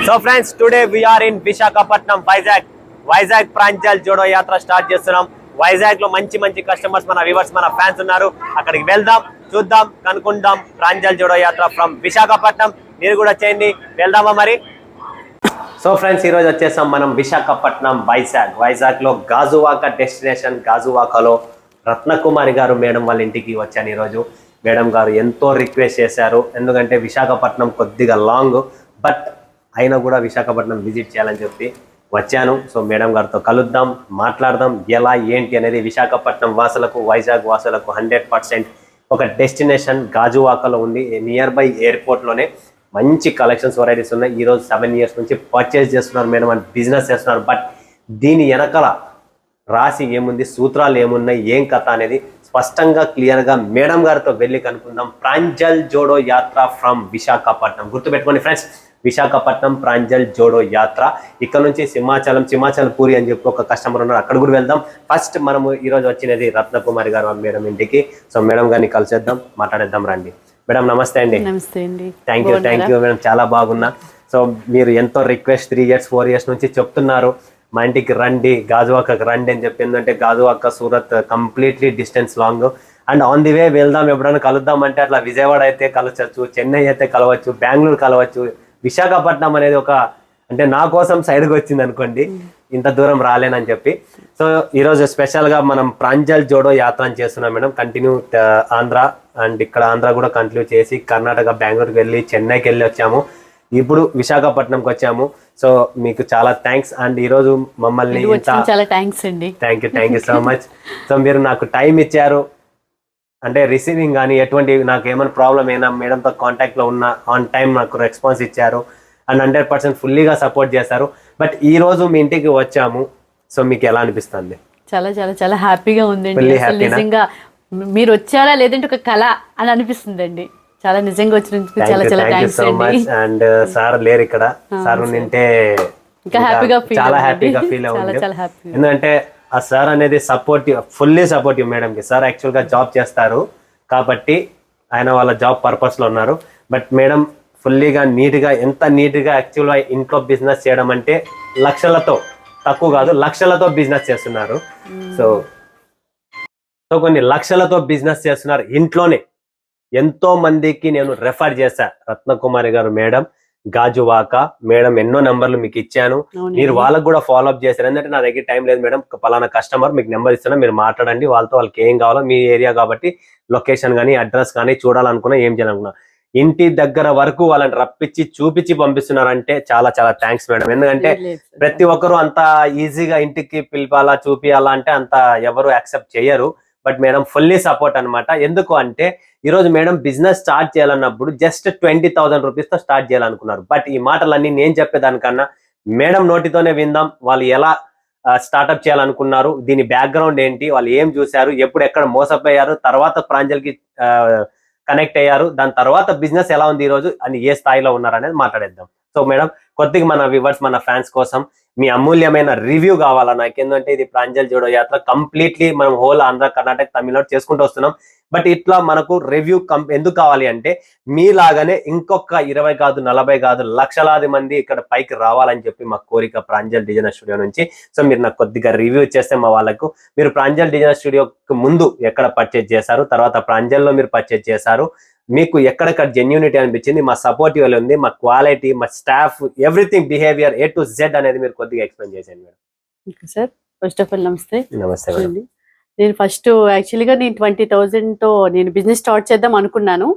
So friends today we are in Visakhapatnam Vizag Pranjal Jodo Yatra start చేస్తున్నాం. వైజాగ్ లో మంచి మంచి కస్టమర్స్ మన వ్యూవర్స్ మన ఫ్యాన్స్ ఉన్నారు. అక్కడికి వెళ్దాం, చూద్దాం, కనుక్కుందాం. ప్రాంజల్ జోడో యాత్ర ఫ్రమ్ విశాఖపట్నం. మీరు కూడా చేయండి, వెళ్దామా మరి? సో ఫ్రెండ్స్, ఈ రోజు వచ్చేసాం మనం విశాఖపట్నం వైజాగ్ లో గాజువాక డెస్టినేషన్. గాజువాకలో రత్నకుమారి గారు మేడం వాళ్ళ ఇంటికి వచ్చాను ఈరోజు. మేడం గారు ఎంతో రిక్వెస్ట్ చేశారు, ఎందుకంటే విశాఖపట్నం కొద్దిగా లాంగ్, బట్ అయినా కూడా విశాఖపట్నం విజిట్ చేయాలని చెప్పి వచ్చాను. సో మేడం గారితో కలుద్దాం, మాట్లాడదాం, ఎలా ఏంటి అనేది. విశాఖపట్నం వాసులకు, వైజాగ్ వాసులకు 100% ఒక డెస్టినేషన్ గాజువాకలో ఉంది. నియర్ బై ఎయిర్పోర్ట్లోనే మంచి కలెక్షన్స్ వెరైటీస్ ఉన్నాయి. ఈరోజు 7 years నుంచి పర్చేస్ చేస్తున్నారు మేడం అని, బిజినెస్ చేస్తున్నారు. బట్ దీని వెనకాల రాసి ఏముంది, సూత్రాలు ఏమున్నాయి, ఏం కథ అనేది స్పష్టంగా క్లియర్గా మేడం గారితో వెళ్ళి కనుక్కుందాం. ప్రాంజల్ జోడో యాత్ర ఫ్రమ్ విశాఖపట్నం. గుర్తుపెట్టుకోండి ఫ్రెండ్స్, విశాఖపట్నం ప్రాంజల్ జోడో యాత్ర. ఇక్కడ నుంచి సింహాచలం పూరి అని చెప్పి ఒక కస్టమర్ ఉన్నారు, అక్కడ కూడా వెళ్దాం. ఫస్ట్ మనము ఈరోజు వచ్చినది రత్నకుమారి గారు మేడం ఇంటికి. సో మేడం గారిని కలిసేద్దాం, మాట్లాడేద్దాం, రండి. మేడం నమస్తే అండి. నమస్తే అండి. థ్యాంక్ యూ మేడం, చాలా బాగున్నా. సో మీరు ఎంతో రిక్వెస్ట్ 3 years 4 years నుంచి చెప్తున్నారు, మా ఇంటికి రండి, గాజువాకకి రండి అని చెప్పి. ఎందుకంటే Gajuwaka, Surat completely distance long. And on the way వెళ్దాం, ఎప్పుడైనా కలుద్దాం అంటే అట్లా విజయవాడ అయితే కలవచ్చు, చెన్నై అయితే కలవచ్చు, బెంగళూరు కలవచ్చు. విశాఖపట్నం అనేది ఒక, అంటే నా కోసం సైడ్కి వచ్చింది అనుకోండి, ఇంత దూరం రాలేనని చెప్పి. సో ఈరోజు స్పెషల్గా మనం ప్రాంజల్ జోడో యాత్ర చేస్తున్నాం మేడం. కంటిన్యూ ఆంధ్ర, అండ్ ఇక్కడ ఆంధ్ర కూడా కంటిన్యూ చేసి కర్ణాటక, బెంగళూరుకి వెళ్ళి, చెన్నైకి వెళ్ళి వచ్చాము. ఇప్పుడు విశాఖపట్నంకి వచ్చాము. సో మీకు చాలా థ్యాంక్స్. అండ్ ఈరోజు మమ్మల్ని చాలా థ్యాంక్స్ అండి. Thank you so much. So మీరు నాకు టైం ఇచ్చారు, అంటే రిసీవింగ్ కానీ ఎటువంటి నాకు ఏమైనా ప్రాబ్లం అయినా మేడంతో కాంటాక్ట్లో ఉన్న ఆన్ టైం నాకు రెస్పాన్స్ ఇచ్చారు. అండ్ 100% ఫుల్లీగా సపోర్ట్ చేశారు. బట్ ఈ రోజు మీ ఇంటికి వచ్చాము, సో మీకు ఎలా అనిపిస్తుంది? చాలా చాలా చాలా హ్యాపీగా ఉందండి. నిజంగా మీరు వచ్చారా లేదంటే ఒక కళ అని అనిపిస్తుందండి. చాలా నిజంగా వచ్చినందుకు చాలా చాలా థ్యాంక్స్ అండి. అండ్ సార్ లేరు ఇక్కడ, సార్ ఉంటే ఇంకా హ్యాపీగా ఫీల్ అవుతుంది. ఎందుకంటే ఆ సార్ అనేది సపోర్టివ్, ఫుల్లీ సపోర్టివ్ మేడంకి. సార్ యాక్చువల్గా జాబ్ చేస్తారు కాబట్టి ఆయన వాళ్ళ జాబ్ పర్పస్లో ఉన్నారు. బట్ మేడం ఫుల్లీగా నీట్గా, ఎంత నీట్గా యాక్చువల్గా ఇంట్లో బిజినెస్ చేయడం అంటే లక్షలతో, తక్కువ కాదు, లక్షలతో బిజినెస్ చేస్తున్నారు. సో కొన్ని లక్షలతో బిజినెస్ చేస్తున్నారు ఇంట్లోనే. ఎంతో మందికి నేను రెఫర్ చేశా. రత్నకుమారి గారు మేడం, గాజువాక మేడం, ఎన్నో నెంబర్లు మీకు ఇచ్చాను, మీరు వాళ్ళకు కూడా ఫాలో అప్ చేశారు. ఎందుకంటే నా దగ్గర టైం లేదు మేడం, పలానా కస్టమర్ మీకు నెంబర్ ఇస్తున్నా, మీరు మాట్లాడండి వాళ్ళతో, వాళ్ళకి ఏం కావాలో, మీ ఏరియా కాబట్టి లొకేషన్ కానీ అడ్రస్ కానీ చూడాలనుకున్నా, ఏం చేయాలనుకున్నా, ఇంటి దగ్గర వరకు వాళ్ళని రప్పించి చూపించి పంపిస్తున్నారంటే చాలా చాలా థ్యాంక్స్ మేడం. ఎందుకంటే ప్రతి ఒక్కరు అంత ఈజీగా ఇంటికి పిలిపాలా, చూపియాలా అంటే అంత ఎవరు యాక్సెప్ట్ చేయరు. బట్ మేడం ఫుల్లీ సపోర్ట్ అనమాట. ఎందుకు అంటే ఈరోజు మేడం బిజినెస్ స్టార్ట్ చేయాలన్నప్పుడు జస్ట్ 20,000 రూపీస్తో స్టార్ట్ చేయాలనుకున్నారు. బట్ ఈ మాటలన్నీ నేను చెప్పేదానికన్నా మేడం నోటితోనే విందాం. వాళ్ళు ఎలా స్టార్ట్అప్ చేయాలనుకున్నారు, దీని బ్యాక్గ్రౌండ్ ఏంటి, వాళ్ళు ఏం చూశారు, ఎప్పుడు ఎక్కడ మోసపోయారు, తర్వాత ప్రాంజల్కి కనెక్ట్ అయ్యారు, దాని తర్వాత బిజినెస్ ఎలా ఉంది ఈరోజు అని, ఏ స్థాయిలో ఉన్నారు అనేది మాట్లాడేద్దాం. సో మేడం, కొద్దిగా మన వ్యూవర్స్, మన ఫ్యాన్స్ కోసం మీ అమూల్యమైన రివ్యూ కావాలా నాకు. ఎందుకంటే ఇది ప్రాంజల్ జోడో యాత్ర కంప్లీట్లీ మనం హోల్ ఆంధ్ర, కర్ణాటక, తమిళనాడు చేసుకుంటూ వస్తున్నాం. బట్ ఇట్లా మనకు రివ్యూ ఎందుకు కావాలి అంటే మీలాగానే ఇంకొక 20 కాదు, 40 కాదు, లక్షలాది మంది ఇక్కడ పైకి రావాలని చెప్పి మా కోరిక ప్రాంజల్ డిజైనర్ స్టూడియో నుంచి. సో మీరు నాకు కొద్దిగా రివ్యూ చేస్తే మా వాళ్ళకు, మీరు ప్రాంజల్ డిజైనర్ స్టూడియోకి ముందు ఎక్కడ పర్చేజ్ చేశారు, తర్వాత ప్రాంజల్లో మీరు పర్చేజ్ చేశారు, మీకు ఎక్కడెక్కడ జెన్యూనిటీ అనిపించింది, మా సపోర్టివ్ ఉంది, మా క్వాలిటీ, మా staff, everything, behaviour A to Z అనేది మీరు కొద్దిగా ఎక్స్ప్లెయిన్ చేసేయండి madam. Sir first of all నమస్తే. నమస్తే మేడం. నేను ఫస్ట్ యాక్చువల్గా నేను 20,000తో నేను బిజినెస్ స్టార్ట్ చేద్దాం అనుకున్నాను.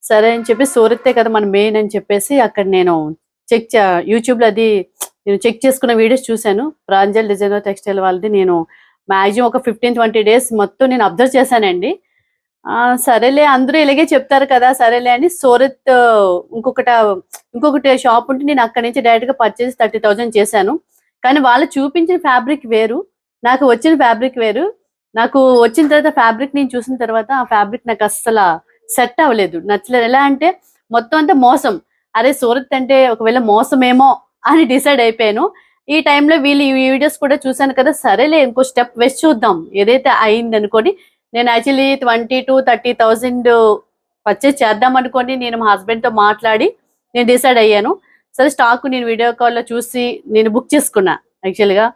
సరే అని చెప్పి సూరత్తే కదా మన మెయిన్ అని చెప్పేసి అక్కడ నేను యూట్యూబ్లో అది నేను చెక్ చేసుకున్న వీడియోస్ చూశాను. ప్రాంజల్ డిజైనర్ టెక్స్టైల్ వాళ్ళది నేను మ్యాక్సిమం ఒక 15-20 days మొత్తం నేను అబ్జర్వ్ చేశానండి. సరేలే అందరూ ఇలాగే చెప్తారు కదా, సరేలే అని సూరత్ ఇంకొకటి షాప్ ఉంటే నేను అక్కడి నుంచి డైరెక్ట్గా పర్చేసి 30,000 చేశాను. కానీ వాళ్ళు చూపించిన ఫ్యాబ్రిక్ వేరు, నాకు వచ్చిన ఫ్యాబ్రిక్ వేరు. నాకు వచ్చిన తర్వాత ఫ్యాబ్రిక్ నేను చూసిన తర్వాత ఆ ఫ్యాబ్రిక్ నాకు అస్సలు సెట్ అవ్వలేదు, నచ్చలేదు. ఎలా అంటే మొత్తం అంతా మోసం. అరే సూరత్ అంటే ఒకవేళ మోసమేమో అని డిసైడ్ అయిపోయాను. ఈ టైంలో వీళ్ళు ఈ వీడియోస్ కూడా చూశాను కదా, సరేలే ఇంకో స్టెప్ వేసి చూద్దాం ఏదైతే అయింది అనుకోని నేను యాక్చువల్లీ 20,000 to 30,000 పర్చేస్ చేద్దాం అనుకోని నేను మా హస్బెండ్తో మాట్లాడి నేను డిసైడ్ అయ్యాను. సరే స్టాక్ నేను వీడియో కాల్లో చూసి నేను బుక్ చేసుకున్నా యాక్చువల్గా.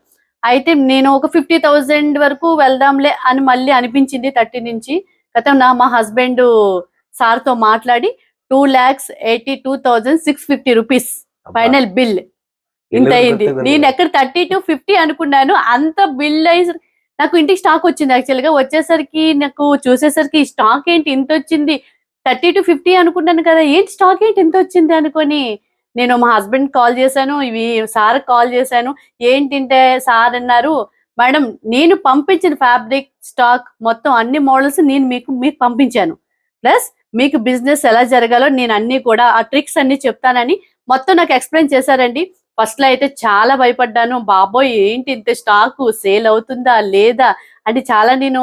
అయితే నేను ఒక 50,000 వరకు వెళ్దాంలే అని మళ్ళీ అనిపించింది 30 నుంచి. మా హస్బెండ్ సార్తో మాట్లాడి 2,82,650 రూపీస్ ఫైనల్ బిల్ ఇంత అయింది. నేను ఎక్కడ 30 to 50 అనుకున్నాను, అంత బిల్ అయ్యి నాకు ఇంటికి స్టాక్ వచ్చింది. యాక్చువల్ గా వచ్చేసరికి నాకు చూసేసరికి స్టాక్ ఏంటి ఇంత వచ్చింది, 30 to 50 అనుకున్నాను కదా, ఏంటి స్టాక్ ఏంటి ఇంత వచ్చింది అనుకొని నేను మా హస్బెండ్ కాల్ చేశాను, ఇవి సార్ కాల్ చేశాను. ఏంటంటే సార్ అన్నారు, మేడం నేను పంపించిన ఫ్యాబ్రిక్ స్టాక్ మొత్తం అన్ని మోడల్స్ నేను మీకు పంపించాను, ప్లస్ మీకు బిజినెస్ ఎలా జరగాలో నేను అన్ని కూడా ఆ ట్రిక్స్ అన్ని చెప్తానని మొత్తం నాకు ఎక్స్ప్లెయిన్ చేశారండి. ఫస్ట్ లో అయితే చాలా భయపడ్డాను, బాబోయ్ ఏంటి ఇంత స్టాక్ సేల్ అవుతుందా లేదా అంటే చాలా నేను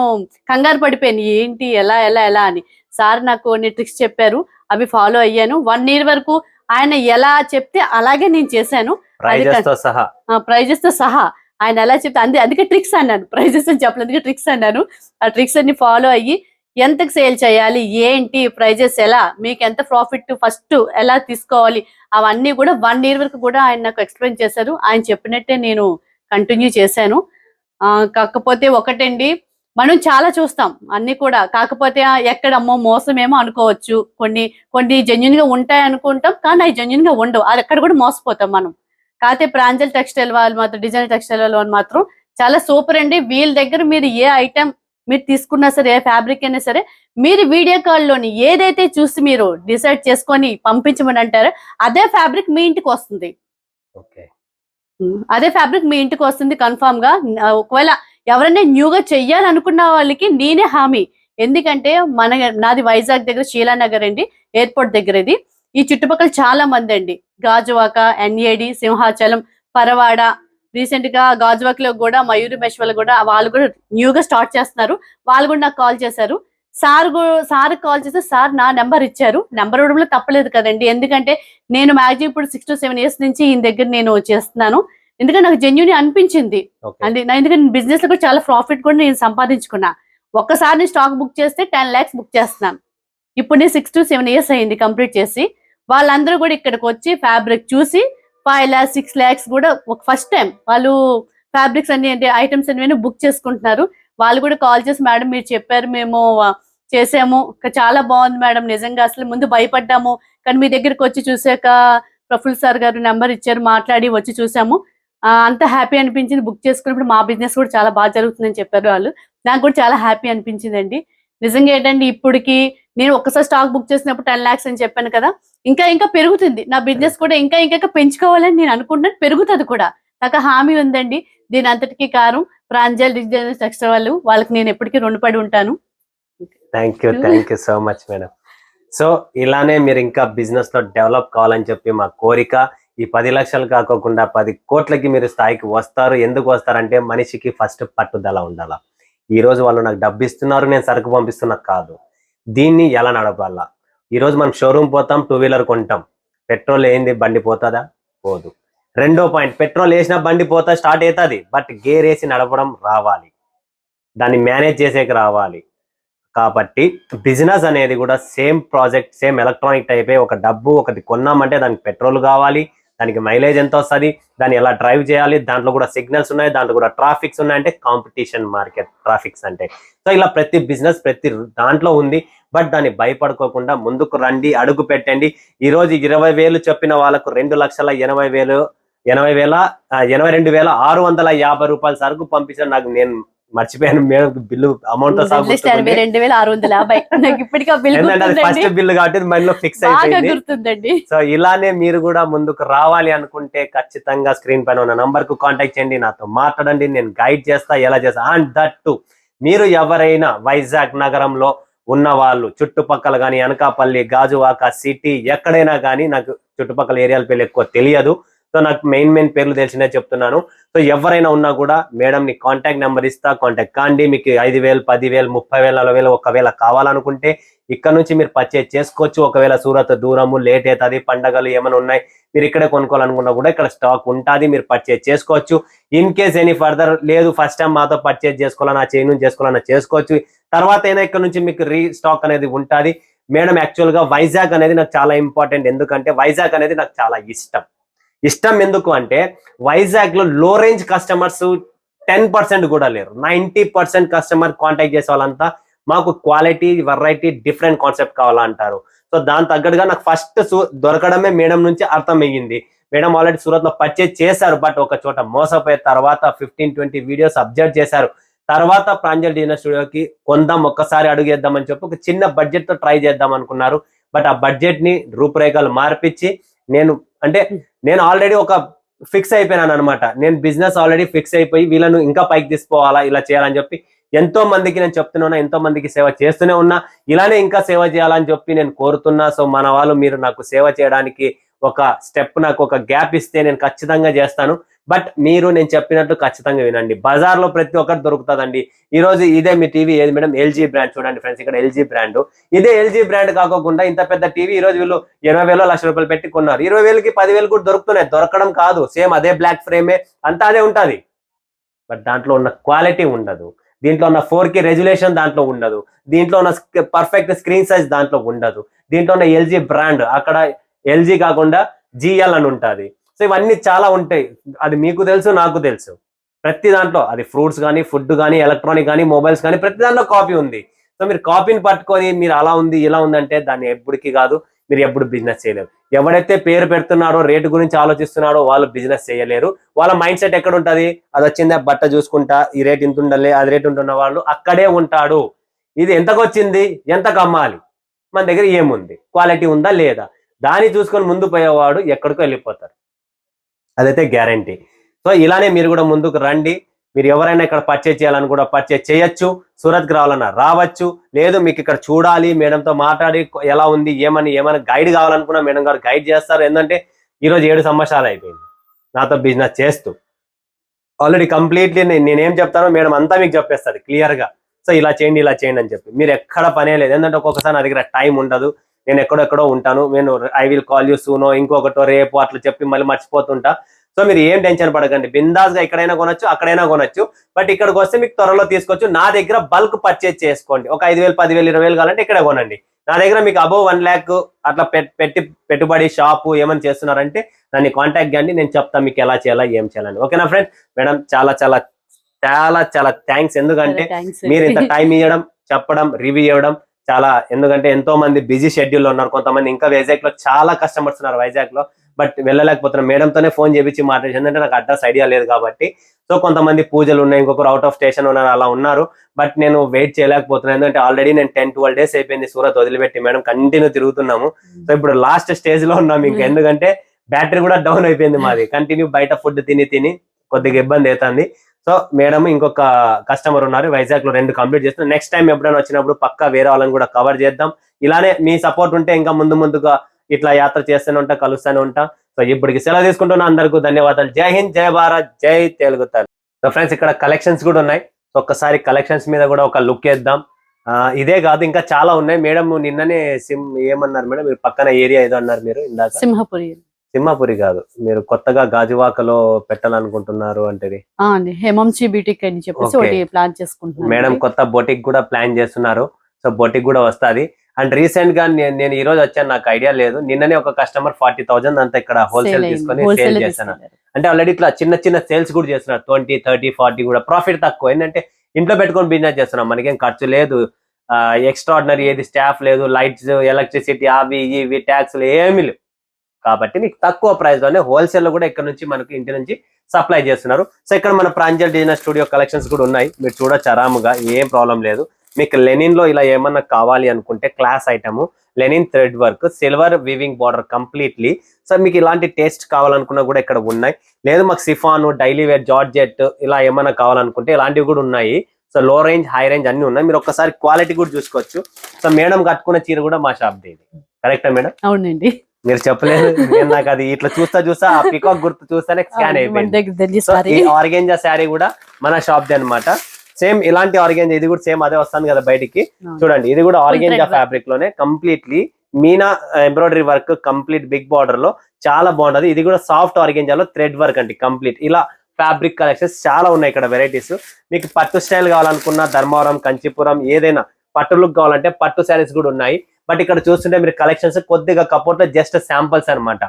కంగారు పడిపోయాను, ఏంటి ఎలా ఎలా ఎలా అని. సార్ నాకు కొన్ని ట్రిక్స్ చెప్పారు, అవి ఫాలో అయ్యాను. 1 year వరకు ఆయన ఎలా చెప్తే అలాగే నేను చేశాను, ప్రైజెస్ తో సహా. ఆయన ఎలా చెప్తే అందుకే ట్రిక్స్ అన్నాను, ప్రైజెస్ అని చెప్పలేదు, అందుకే ట్రిక్స్ అన్నాను. ఆ ట్రిక్స్ అన్ని ఫాలో అయ్యి ఎంతకు సేల్ చేయాలి, ఏంటి ప్రైజెస్, ఎలా మీకు ఎంత ప్రాఫిట్ ఫస్ట్ ఎలా తీసుకోవాలి, అవన్నీ కూడా 1 year వరకు కూడా ఆయన నాకు ఎక్స్ప్లెయిన్ చేశారు. ఆయన చెప్పినట్టే నేను కంటిన్యూ చేశాను. కాకపోతే ఒకటండి, మనం చాలా చూస్తాం అన్ని కూడా, కాకపోతే ఎక్కడమ్మో మోసమేమో అనుకోవచ్చు, కొన్ని జెన్యున్ గా ఉంటాయి అనుకుంటాం, కానీ అవి జెన్యున్ గా ఉండవు, అది అక్కడ కూడా మోసపోతాం మనం. కాకపోతే ప్రాంజల్ టెక్స్టైల్ వాళ్ళు మాత్రం, డిజైన్ టెక్స్టైల్ వాళ్ళు మాత్రం చాలా సూపర్ అండి. వీళ్ళ దగ్గర మీరు ఏ ఐటమ్ మీరు తీసుకున్నా సరే, ఏ ఫ్యాబ్రిక్ అయినా సరే, మీరు వీడియో కాల్లోని ఏదైతే చూసి మీరు డిసైడ్ చేసుకొని పంపించమని అంటారో అదే ఫ్యాబ్రిక్ మీ ఇంటికి వస్తుంది. అదే ఫ్యాబ్రిక్ మీ ఇంటికి వస్తుంది కన్ఫామ్ గా. ఒకవేళ ఎవరైనా న్యూగా చెయ్యాలనుకున్న వాళ్ళకి నేనే హామీ, ఎందుకంటే నాది వైజాగ్ దగ్గర శీలానగర్ అండి, ఎయిర్పోర్ట్ దగ్గర. ఇది ఈ చుట్టుపక్కల చాలా మంది అండి, గాజువాక, NAD, సింహాచలం, పరవాడ, రీసెంట్ గా గాజువాక్ లో కూడా మయూరి మెష్ కూడా వాళ్ళు కూడా న్యూగా స్టార్ట్ చేస్తున్నారు. వాళ్ళు కూడా నాకు కాల్ చేశారు. సార్ కాల్ చేస్తే సార్ నా నెంబర్ ఇచ్చారు. నెంబర్ ఇవ్వడంలో తప్పలేదు కదండి, ఎందుకంటే నేను మ్యాక్సిమం ఇప్పుడు 6 to 7 years నుంచి ఈయన దగ్గర నేను చేస్తున్నాను. ఎందుకంటే నాకు జెన్యూన్ అనిపించింది, ఎందుకంటే బిజినెస్ లో కూడా చాలా ప్రాఫిట్ కూడా నేను సంపాదించుకున్నా. ఒక్కసారి స్టాక్ బుక్ చేస్తే 10 lakhs బుక్ చేస్తున్నాను. ఇప్పుడు నేను 6 to 7 years అయింది కంప్లీట్ చేసి. వాళ్ళందరూ కూడా ఇక్కడికి వచ్చి ఫ్యాబ్రిక్ చూసి 5 lakhs 6 lakhs కూడా ఒక ఫస్ట్ టైం వాళ్ళు ఫ్యాబ్రిక్స్ అన్ని అంటే ఐటమ్స్ అన్ని బుక్ చేసుకుంటున్నారు. వాళ్ళు కూడా కాల్ చేసి, మేడం మీరు చెప్పారు, మేము చేసాము, చాలా బాగుంది మేడం, నిజంగా అసలు ముందు భయపడ్డాము, కానీ మీ దగ్గరికి వచ్చి చూసాక ప్రఫుల్ సార్ గారు నెంబర్ ఇచ్చారు, మాట్లాడి వచ్చి చూసాము, అంత హ్యాపీ అనిపించింది, బుక్ చేసుకున్నప్పుడు మా బిజినెస్ కూడా చాలా బాగా జరుగుతుందని చెప్పారు వాళ్ళు. నాకు కూడా చాలా హ్యాపీ అనిపించిందండి. నిజంగా ఏంటంటే ఇప్పటికి నేను ఒక్కసారి స్టాక్ బుక్ చేసినప్పుడు 10 lakhs అని చెప్పాను కదా, ఇంకా పెరుగుతుంది నా బిజినెస్ కూడా, ఇంకా పెంచుకోవాలని నేను అనుకుంటున్నాను, పెరుగుతుంది కూడా. నాకు హామీ ఉందండి. దీని అంతటికీ కారణం ప్రాంజల్ డిజైన్ టెక్స్టైల్ వాళ్ళకి నేను ఎప్పటికీ రుణపడి ఉంటాను. Thank you so much madam. So ఇలానే మీరు ఇంకా బిజినెస్ లో డెవలప్ కావాలని చెప్పి మా కోరిక. ఈ 10 లక్షలు కాకోకుండా 10 కోట్లకి మీరు స్థాయికి వస్తారు. ఎందుకు వస్తారంటే మనిషికి ఫస్ట్ పట్టుదల ఉండాలా. ఈ రోజు వాళ్ళు నాకు డబ్బు ఇస్తున్నారు, నేను సరుకు పంపిస్తున్నా కాదు, దీన్ని ఎలా నడపాలా. ఈరోజు మనం షోరూమ్ పోతాం, 2-wheeler కొంటాం, పెట్రోల్ ఏంది, బండి పోతుందా, పోదు. రెండో పాయింట్, పెట్రోల్ వేసిన బండి పోతా స్టార్ట్ అవుతుంది, బట్ గేర్ వేసి నడపడం రావాలి, దాన్ని మేనేజ్ చేసేకి రావాలి. కాబట్టి బిజినెస్ అనేది కూడా సేమ్ ప్రాజెక్ట్, సేమ్ ఎలక్ట్రానిక్ టైపే. ఒక డబ్బు ఒకటి కొన్నామంటే దానికి పెట్రోల్ కావాలి, దానికి మైలేజ్ ఎంత వస్తుంది, దాన్ని ఎలా డ్రైవ్ చేయాలి, దాంట్లో కూడా సిగ్నల్స్ ఉన్నాయి, దాంట్లో కూడా ట్రాఫిక్స్ ఉన్నాయంటే కాంపిటీషన్ మార్కెట్ ట్రాఫిక్స్ అంటే. సో ఇలా ప్రతి బిజినెస్ ప్రతి దాంట్లో ఉంది. బట్ దాన్ని భయపడుకోకుండా ముందుకు రండి, అడుగు పెట్టండి. ఈరోజు 20,000 చెప్పిన వాళ్ళకు 2,82,650 రూపాయల సరుకు పంపించారు. నాకు నేను మర్చిపోయాను madam, bill amount first bill కాబట్టి మైండ్ లో ఫిక్స్ అయిపోయింది. సో ఇలానే మీరు కూడా ముందుకు రావాలి అనుకుంటే ఖచ్చితంగా స్క్రీన్ పైన ఉన్న నంబర్ కు కాంటాక్ట్ చేయండి, నాతో మాట్లాడండి, నేను గైడ్ చేస్తా ఎలా చేస్తా. అండ్ దట్ టు మీరు ఎవరైనా వైజాగ్ నగరంలో ఉన్న వాళ్ళు, చుట్టుపక్కల కానీ అనకాపల్లి, గాజువాక సిటీ ఎక్కడైనా కానీ, నాకు చుట్టుపక్కల ఏరియాల పేర్లు ఎక్కువ తెలియదు, సో నాకు మెయిన్ పేర్లు తెలిసినే చెప్తున్నాను. సో ఎవరైనా ఉన్నా కూడా మేడం ని కాంటాక్ట్ నెంబర్ ఇస్తా, కాంటాక్ట్ కాండి. మీకు 5,000, 10,000, 30,000, 40,000 ఒకవేళ కావాలనుకుంటే ఇక్కడ నుంచి మీరు పర్చేజ్ చేసుకోవచ్చు. ఒకవేళ సూరత్ దూరము, లేట్ అవుతుంది, పండగలు ఏమైనా ఉన్నాయి, మీరు ఇక్కడే కొనుక్కోవాలనుకున్నా కూడా ఇక్కడ స్టాక్ ఉంటుంది, మీరు పర్చేజ్ చేసుకోవచ్చు. ఇన్ కేస్ ఎనీ ఫర్దర్ లేదు, ఫస్ట్ టైం మాతో పర్చేజ్ చేసుకోవాలన్నా, చేంజ్ చేసుకోవాలన్నా చేసుకోవచ్చు. తర్వాత అయినా ఇక్కడ నుంచి మీకు రీస్టాక్ అనేది ఉంటుంది. మేడం యాక్చువల్ గా వైజాగ్ అనేది నాకు చాలా ఇంపార్టెంట్, ఎందుకంటే వైజాగ్ అనేది నాకు చాలా ఇష్టం. ఇష్టం ఎందుకు అంటే వైజాగ్ లో లో రేంజ్ కస్టమర్స్ 10% కూడా లేరు. 90% కస్టమర్ కాంటాక్ట్ చేసే వాళ్ళంతా మాకు క్వాలిటీ, వెరైటీ, డిఫరెంట్ కాన్సెప్ట్ కావాలా అంటారు. సో దాని తగ్గట్టుగా నాకు ఫస్ట్ దొరకడమే మేడం నుంచి అర్థమయ్యింది. మేడం ఆల్రెడీ సూరత్ లో పర్చేజ్ చేశారు, బట్ ఒక చోట మోసపోయే తర్వాత 15-20 వీడియోస్ అబ్జర్వ్ చేశారు. తర్వాత ప్రాంజల్ డిజైనర్ స్టూడియోకి కొందాం, ఒక్కసారి అడుగేద్దామని చెప్పి ఒక చిన్న బడ్జెట్ తో ట్రై చేద్దాం అనుకున్నారు. బట్ ఆ బడ్జెట్ ని రూపురేఖలు మార్పించి నేను ఆల్రెడీ ఒక ఫిక్స్ అయిపోయినాను అనమాట. నేను బిజినెస్ ఆల్రెడీ ఫిక్స్ అయిపోయి వీళ్ళను ఇంకా పైకి తీసుకోవాలా, ఇలా చేయాలని చెప్పి ఎంతో మందికి నేను చెప్తున్నా, ఎంతో మందికి సేవ చేస్తూనే ఉన్నా. ఇలానే ఇంకా సేవ చేయాలని చెప్పి నేను కోరుతున్నా. సో మన వాళ్ళు మీరు నాకు సేవ చేయడానికి ఒక స్టెప్, నాకు ఒక గ్యాప్ ఇస్తే నేను ఖచ్చితంగా చేస్తాను. బట్ మీరు నేను చెప్పినట్టు ఖచ్చితంగా వినండి. బజార్ లో ప్రతి ఒక్కటి దొరుకుతుందండి. ఈ రోజు ఇదే మీ టీవీ ఏది మేడం? LG brand. చూడండి ఫ్రెండ్స్, ఇక్కడ ఎల్జీ బ్రాండ్. ఇదే ఎల్జీ బ్రాండ్ కాకుండా ఇంత పెద్ద టీవీ ఈ రోజు వీళ్ళు 20,000 లక్ష రూపాయలు పెట్టి కొన్నారు. 20,000కి 10,000 కూడా దొరుకుతున్నాయి. దొరకడం కాదు, సేమ్ అదే బ్లాక్ ఫ్రేమే, అంతా అదే ఉంటది. బట్ దాంట్లో ఉన్న క్వాలిటీ ఉండదు, దీంట్లో ఉన్న 4K రెజల్యూషన్ దాంట్లో ఉండదు, దీంట్లో ఉన్న పర్ఫెక్ట్ స్క్రీన్ సైజ్ దాంట్లో ఉండదు. దీంట్లో ఉన్న ఎల్జీ బ్రాండ్, అక్కడ ఎల్జీ కాకుండా జిఎల్ అని ఉంటుంది. సో ఇవన్నీ చాలా ఉంటాయి, అది మీకు తెలుసు, నాకు తెలుసు. ప్రతి దాంట్లో అది ఫ్రూట్స్ కానీ, ఫుడ్ కానీ, ఎలక్ట్రానిక్ కానీ, మొబైల్స్ కానీ, ప్రతి దాంట్లో కాపీ ఉంది. సో మీరు కాపీని పట్టుకొని మీరు అలా ఉంది ఇలా ఉందంటే దాన్ని ఎప్పటికీ కాదు, మీరు ఎప్పుడు బిజినెస్ చేయలేరు. ఎవడైతే పేరు పెడుతున్నాడో, రేటు గురించి ఆలోచిస్తున్నాడో వాళ్ళు బిజినెస్ చేయలేరు. వాళ్ళ మైండ్ సెట్ ఎక్కడ ఉంటుంది? అది వచ్చిందే బట్ట చూసుకుంటా, ఈ రేట్ ఇంత ఉండాలి, అది రేట్ ఉంటున్న వాళ్ళు అక్కడే ఉంటాడు. ఇది ఎంతకు వచ్చింది, ఎంతకు అమ్మాలి, మన దగ్గర ఏముంది, క్వాలిటీ ఉందా లేదా, దాన్ని చూసుకొని ముందు పోయేవాడు ఎక్కడికో వెళ్ళిపోతారు, అదైతే గ్యారంటీ. సో ఇలానే మీరు కూడా ముందుకు రండి. మీరు ఎవరైనా ఇక్కడ పర్చేజ్ చేయాలని కూడా పర్చేజ్ చేయొచ్చు, సూరత్కి రావాలన్నా రావచ్చు. లేదు మీకు ఇక్కడ చూడాలి, మేడంతో మాట్లాడి ఎలా ఉంది ఏమైనా గైడ్ కావాలనుకున్నా మేడం గారు గైడ్ చేస్తారు. ఏంటంటే ఈరోజు 7 సంవత్సరాలు అయిపోయింది నాతో బిజినెస్ చేస్తూ. ఆల్రెడీ కంప్లీట్లీ నేనేం చెప్తానో మేడం అంతా మీకు చెప్పేస్తుంది క్లియర్గా. సో ఇలా చేయండి ఇలా చేయండి అని చెప్పి మీరు ఎక్కడ పనే లేదు. ఏంటంటే ఒక్కొక్కసారి నా దగ్గర టైం ఉండదు, నేను ఎక్కడెక్కడో ఉంటాను. నేను I will call you sooner, ఇంకొకటో రేపు అట్లా చెప్పి మళ్ళీ మర్చిపోతుంటా. సో మీరు ఏం టెన్షన్ పడకండి, బిందాస్ గా ఎక్కడైనా కొనొచ్చు, అక్కడైనా కొనొచ్చు. బట్ ఇక్కడికి వస్తే మీకు త్వరలో తీసుకోవచ్చు. నా దగ్గర బల్క్ పర్చేజ్ చేసుకోండి. ఒక 5,000, 10,000, 20,000 కావాలంటే ఇక్కడే కొనండి. నా దగ్గర మీకు అబౌవ్ 1 lakh అట్లా పెట్టుబడి షాపు ఏమని చేస్తున్నారంటే నన్ను కాంటాక్ట్ చేయండి, నేను చెప్తాను మీకు ఎలా చేయాలా ఏం చేయాలని. ఓకేనా ఫ్రెండ్స్? మేడం చాలా చాలా చాలా చాలా థ్యాంక్స్. ఎందుకంటే మీరు ఇంత టైం ఇవ్వడం, చెప్పడం, రివ్యూ ఇవ్వడం చాలా. ఎందుకంటే ఎంతో మంది బిజీ షెడ్యూల్లో ఉన్నారు, కొంతమంది ఇంకా వైజాగ్ లో చాలా కస్టమర్స్ ఉన్నారు వైజాగ్ లో, బట్ వెళ్ళలేకపోతున్నారు. మేడంతోనే ఫోన్ చేపించి మాట్లాడి, ఎందుకంటే నాకు అడ్రస్ ఐడియా లేదు కాబట్టి. సో కొంతమంది పూజలు ఉన్నాయి, ఇంకొకరు అవుట్ ఆఫ్ స్టేషన్ ఉన్నారు, అలా ఉన్నారు. బట్ నేను వెయిట్ చేయలేకపోతున్నాను, ఎందుకంటే ఆల్రెడీ నేను 10-12 days అయిపోయింది సూరత్ వదిలిపెట్టి. మేడం కంటిన్యూ తిరుగుతున్నాము. సో ఇప్పుడు లాస్ట్ స్టేజ్ లో ఉన్నాము ఇంకా, ఎందుకంటే బ్యాటరీ కూడా డౌన్ అయిపోయింది మాది. కంటిన్యూ బయట ఫుడ్ తిని కొద్దిగా ఇబ్బంది అవుతుంది. సో మేడం ఇంకొక కస్టమర్ ఉన్నారు వైజాగ్ లో, 2 కంప్లీట్ చేస్తున్నాం. నెక్స్ట్ టైం ఎప్పుడైనా వచ్చినప్పుడు పక్కా వేరే వాళ్ళని కూడా కవర్ చేద్దాం. ఇలానే మీ సపోర్ట్ ఉంటే ఇంకా ముందుగా ఇట్లా యాత్ర చేస్తూనే ఉంటా, కలుస్తూనే ఉంటా. సో ఇప్పటికి సెలవు తీసుకుంటున్నా. అందరికీ ధన్యవాదాలు. జై హింద్, జై భారత్, జై తెలుగు తల్లి. సో ఫ్రెండ్స్ ఇక్కడ కలెక్షన్స్ కూడా ఉన్నాయి. సో ఒక్కసారి కలెక్షన్స్ మీద కూడా ఒక లుక్ వేద్దాం. ఇదే కాదు ఇంకా చాలా ఉన్నాయి. మేడం నిన్ననే ఏమన్నారు మేడం, మీరు పక్కన ఏరియా ఏదో అన్నారు మీరు ఇందాక? సింహాపురి కాదు, మీరు కొత్తగా గాజువాకలో పెట్టాలనుకుంటున్నారు అంటే హేమంచి బ్యూటిక్ అని చెప్పేసి ఒకటి ప్లాన్ చేసుకుంటున్నారు మేడం. కొత్త బొటిక్ కూడా ప్లాన్ చేస్తున్నారు. సో బొటిక్ కూడా వస్తుంది. అండ్ రీసెంట్ గా నేను ఈ రోజు వచ్చాను, నాకు ఐడియా లేదు. నిన్ననే ఒక కస్టమర్ 40,000 అంతా ఇక్కడ హోల్సేల్ తీసుకొని సేల్ చేస్తాను. అంటే ఆల్రెడీ ఇట్లా చిన్న సేల్స్ కూడా చేస్తున్నారు, 20, 30, 40 కూడా. ప్రాఫిట్ తక్కువ, ఏంటంటే ఇంట్లో పెట్టుకొని బిజినెస్ చేస్తున్నాం, మనకేం ఖర్చు లేదు, ఎక్స్ట్రాడినరీ ఏది స్టాఫ్ లేదు, లైట్స్, ఎలక్ట్రిసిటీ, అవి ఇవి ట్యాక్స్లు ఏమీ లేవు. కాబట్టి మీకు తక్కువ ప్రైస్ లోనే హోల్సేల్ లో కూడా ఇక్కడ నుంచి మనకి ఇంటి నుంచి సప్లై చేస్తున్నారు. సో ఇక్కడ మన ప్రాంజల్ డిజైనర్ స్టూడియో కలెక్షన్స్ కూడా ఉన్నాయి, మీరు చూడొచ్చు ఆరాముగా, ఏం ప్రాబ్లం లేదు. మీకు లెనిన్ లో ఇలా ఏమన్నా కావాలి అనుకుంటే class item, linen thread work, silver weaving border completely. So మీకు ఇలాంటి టేస్ట్ కావాలనుకున్నా కూడా ఇక్కడ ఉన్నాయి. లేదు మాకు సిఫాన్, డైలీ వేర్, జార్జెట్ ఇలా ఏమన్నా కావాలనుకుంటే ఇలాంటివి కూడా ఉన్నాయి. సో లో రేంజ్, హై రేంజ్ అన్ని ఉన్నాయి. మీరు ఒక్కసారి క్వాలిటీ కూడా చూసుకోవచ్చు. సో మేడం కట్టుకున్న చీర కూడా మా షాప్ ది, కరెక్టా మేడం? అవునండి, మీరు చెప్పలేదు, నేను నాకు అది ఇట్లా చూస్తా ఆ పికాక్ గుర్తు చూస్తానే స్కాన్ అయిపోయింది. సో ఈ ఆర్గెంజా శారీ కూడా మన షాప్ ది అనమాట. సేమ్ ఇలాంటి ఆర్గెంజా, ఇది కూడా సేమ్ అదే వస్తుంది కదా బయటికి. చూడండి ఇది కూడా ఆర్గెంజా ఫ్యాబ్రిక్ లోనే completely meena embroidery work, complete big border లో చాలా బాగుంటది. ఇది కూడా సాఫ్ట్ ఆర్గెంజాలో థ్రెడ్ వర్క్ అండి కంప్లీట్. ఇలా ఫ్యాబ్రిక్ కలెక్షన్స్ చాలా ఉన్నాయి ఇక్కడ వెరైటీస్. మీకు పట్టు స్టైల్ కావాలనుకున్నా, ధర్మవరం, కంచిపురం, ఏదైనా పట్టు లుక్ కావాలంటే పట్టు శారీస్ కూడా ఉన్నాయి. బట్ ఇక్కడ చూస్తుంటే మీరు కలెక్షన్స్ కొద్దిగా కపోర్ట్ లో జస్ట్ శాంపుల్స్ అనమాట.